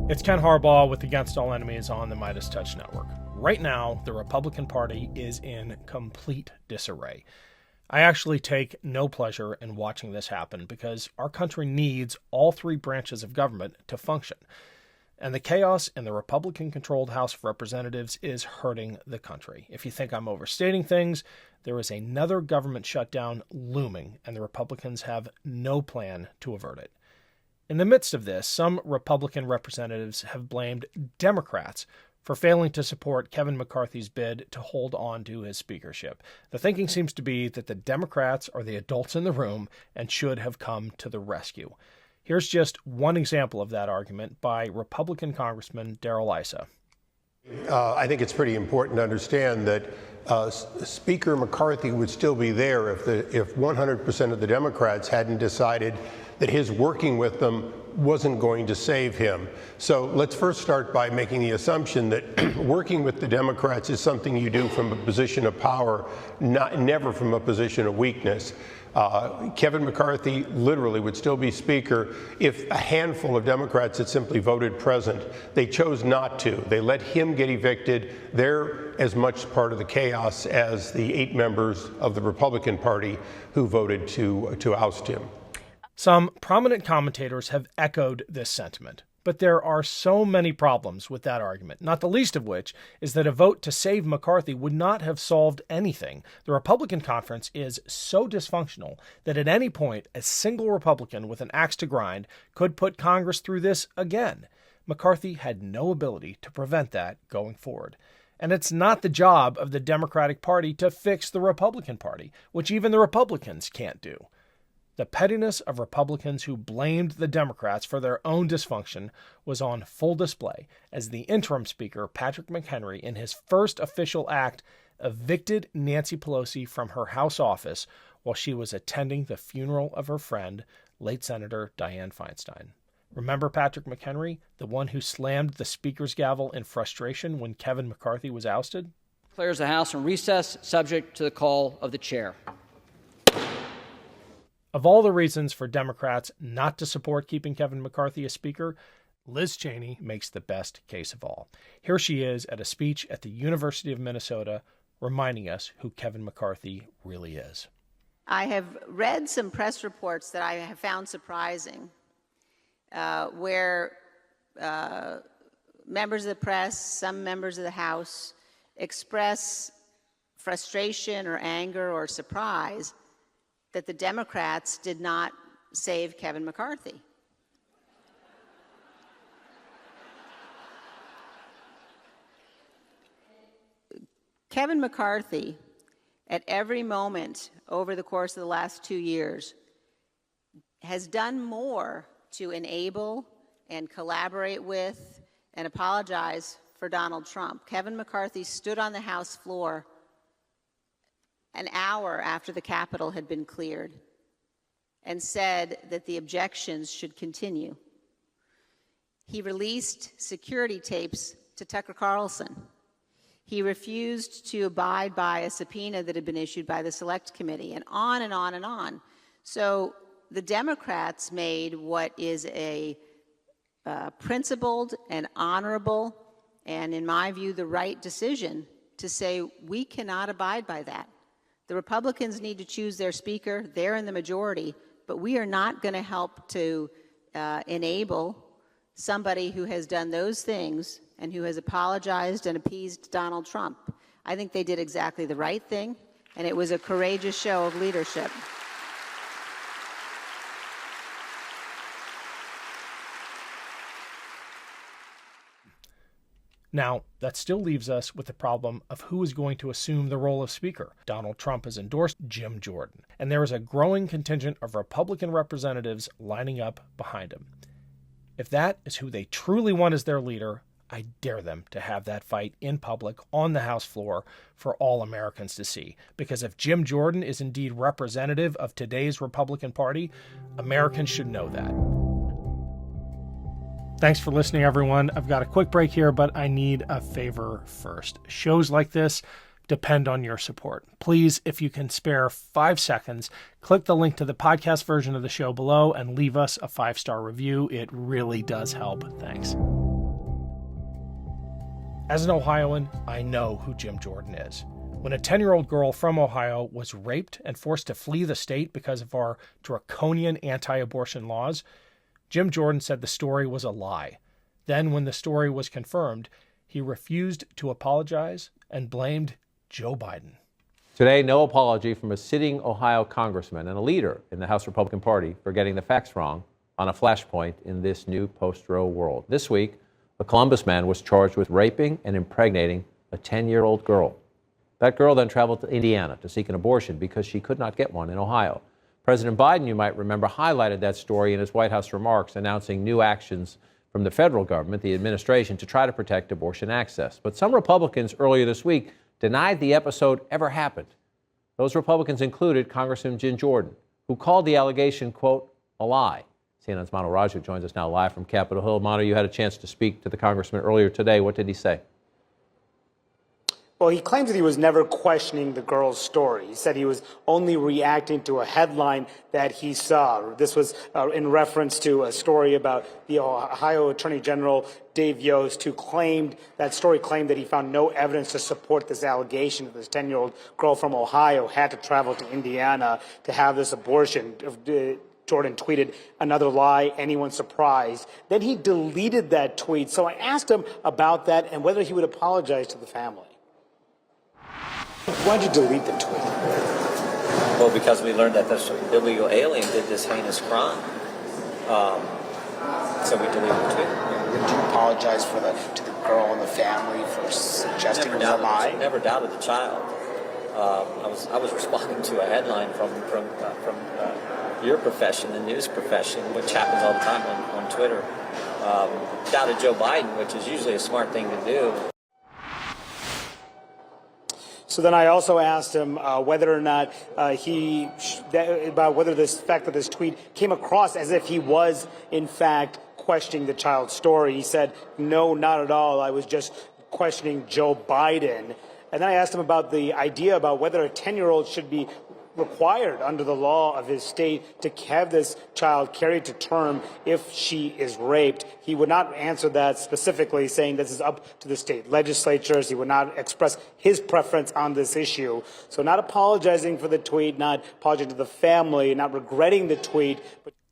It's Ken Harbaugh with Against All Enemies on the MeidasTouch Network. Right now, the Republican Party is in complete disarray. I actually take no pleasure in watching this happen because our country needs all three branches of government to function. And the chaos in the Republican-controlled House of Representatives is hurting the country. If you think I'm overstating things, there is another government shutdown looming, and the Republicans have no plan to avert it. In the midst of this, some Republican representatives have blamed Democrats for failing to support Kevin McCarthy's bid to hold on to his speakership. The thinking seems to be that the Democrats are the adults in the room and should have come to the rescue. Here's just one example of that argument by Republican Congressman Darrell Issa. I think it's pretty important to understand that Speaker McCarthy would still be there if 100% of the Democrats hadn't decided that his working with them wasn't going to save him. So let's first start by making the assumption that working with the Democrats is something you do from a position of power, never from a position of weakness. Kevin McCarthy literally would still be Speaker if a handful of Democrats had simply voted present. They chose not to. They let him get evicted. They're as much part of the chaos as the 8 members of the Republican Party who voted to oust him. Some prominent commentators have echoed this sentiment, but there are so many problems with that argument, not the least of which is that a vote to save McCarthy would not have solved anything. The Republican conference is so dysfunctional that at any point, a single Republican with an axe to grind could put Congress through this again. McCarthy had no ability to prevent that going forward. And it's not the job of the Democratic Party to fix the Republican Party, which even the Republicans can't do. The pettiness of Republicans who blamed the Democrats for their own dysfunction was on full display as the interim Speaker, Patrick McHenry, in his first official act, evicted Nancy Pelosi from her House office while she was attending the funeral of her friend, late Senator Dianne Feinstein. Remember Patrick McHenry, the one who slammed the Speaker's gavel in frustration when Kevin McCarthy was ousted? Declares the House in recess, subject to the call of the chair. Of all the reasons for Democrats not to support keeping Kevin McCarthy as Speaker, Liz Cheney makes the best case of all. Here she is at a speech at the University of Minnesota, reminding us who Kevin McCarthy really is. I have read some press reports that I have found surprising, where members of the press, some members of the House, express frustration or anger or surprise that the Democrats did not save Kevin McCarthy. Kevin McCarthy, at every moment over the course of the last 2 years, has done more to enable and collaborate with and apologize for Donald Trump. Kevin McCarthy stood on the House floor an hour after the Capitol had been cleared and said that the objections should continue. He released security tapes to Tucker Carlson. He refused to abide by a subpoena that had been issued by the Select Committee, and on and on and on. So the Democrats made what is a principled and honorable, and in my view, the right decision to say we cannot abide by that. The Republicans need to choose their speaker. They're in the majority, but we are not going to help to enable somebody who has done those things and who has apologized and appeased Donald Trump. I think they did exactly the right thing, and it was a courageous show of leadership. Now, that still leaves us with the problem of who is going to assume the role of Speaker. Donald Trump has endorsed Jim Jordan, and there is a growing contingent of Republican representatives lining up behind him. If that is who they truly want as their leader, I dare them to have that fight in public on the House floor for all Americans to see. Because if Jim Jordan is indeed representative of today's Republican Party, Americans should know that. Thanks for listening, everyone. I've got a quick break here, but I need a favor first. Shows like this depend on your support. Please, if you can spare 5 seconds, click the link to the podcast version of the show below and leave us a 5-star review. It really does help. Thanks. As an Ohioan, I know who Jim Jordan is. When a 10-year-old girl from Ohio was raped and forced to flee the state because of our draconian anti-abortion laws, Jim Jordan said the story was a lie. Then, when the story was confirmed, he refused to apologize and blamed Joe Biden. Today, no apology from a sitting Ohio congressman and a leader in the House Republican Party for getting the facts wrong on a flashpoint in this new post-Roe world. This week, a Columbus man was charged with raping and impregnating a 10-year-old girl. That girl then traveled to Indiana to seek an abortion because she could not get one in Ohio. President Biden, you might remember, highlighted that story in his White House remarks, announcing new actions from the federal government, the administration, to try to protect abortion access. But some Republicans earlier this week denied the episode ever happened. Those Republicans included Congressman Jim Jordan, who called the allegation, quote, a lie. CNN's Manu Raju joins us now live from Capitol Hill. Manu, you had a chance to speak to the congressman earlier today. What did he say? Well, he claims that he was never questioning the girl's story. He said he was only reacting to a headline that he saw. This was in reference to a story about the Ohio Attorney General Dave Yost, who claimed that he found no evidence to support this allegation that this 10-year-old girl from Ohio had to travel to Indiana to have this abortion. Jordan tweeted, "Another lie, anyone surprised?" Then he deleted that tweet. So I asked him about that and whether he would apologize to the family. Why'd you delete the tweet? Well, because we learned that this illegal alien did this heinous crime. So we deleted the tweet. Did you apologize to the girl and the family for suggesting it was a lie? Never doubted the child. I was responding to a headline from your profession, the news profession, which happens all the time on Twitter. Doubted Joe Biden, which is usually a smart thing to do. So then I also asked him whether or not about whether this fact that this tweet came across as if he was in fact questioning the child's story. He said, "No, not at all. I was just questioning Joe Biden." And then I asked him about the idea about whether a 10-year-old should be required under the law of his state to have this child carried to term if she is raped. He would not answer that specifically, saying this is up to the state legislatures. He would not express his preference on this issue. So not apologizing for the tweet, not apologizing to the family, not regretting the tweet.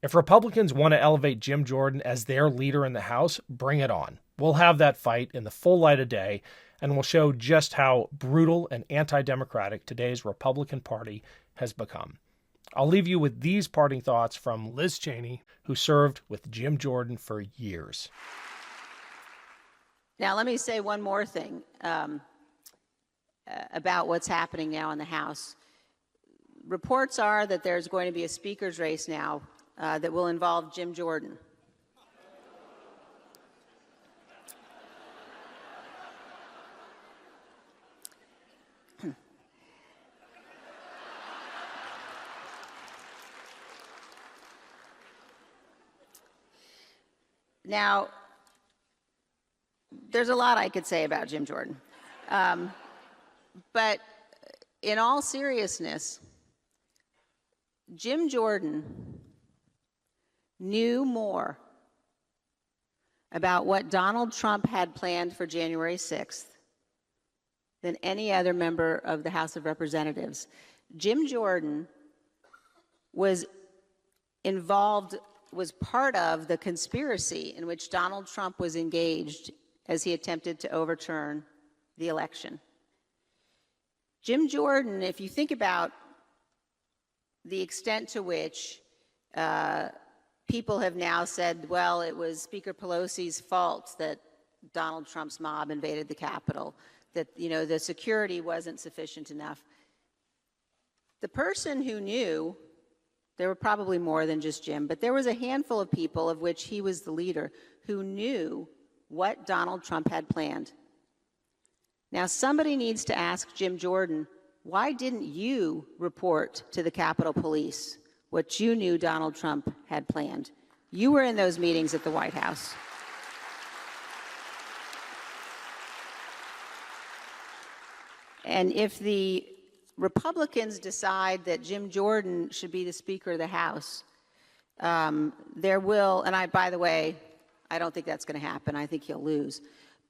If Republicans want to elevate Jim Jordan as their leader in the House, bring it on. We'll have that fight in the full light of day, and we'll show just how brutal and anti-democratic today's Republican Party has become. I'll leave you with these parting thoughts from Liz Cheney, who served with Jim Jordan for years. Now, let me say one more thing about what's happening now in the House. Reports are that there's going to be a speaker's race now that will involve Jim Jordan. Now, there's a lot I could say about Jim Jordan. But in all seriousness, Jim Jordan knew more about what Donald Trump had planned for January 6th than any other member of the House of Representatives. Jim Jordan was part of the conspiracy in which Donald Trump was engaged as he attempted to overturn the election. Jim Jordan, if you think about the extent to which people have now said, well, it was Speaker Pelosi's fault that Donald Trump's mob invaded the Capitol, that, the security wasn't sufficient enough. The person who knew, there were probably more than just Jim, but there was a handful of people, of which he was the leader, who knew what Donald Trump had planned. Now, somebody needs to ask Jim Jordan, why didn't you report to the Capitol Police what you knew Donald Trump had planned? You were in those meetings at the White House. And if the Republicans decide that Jim Jordan should be the Speaker of the House, there will, and by the way, I don't think that's going to happen. I think he'll lose.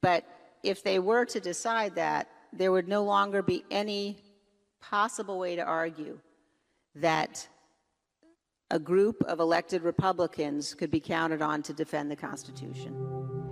But if they were to decide that, there would no longer be any possible way to argue that a group of elected Republicans could be counted on to defend the Constitution.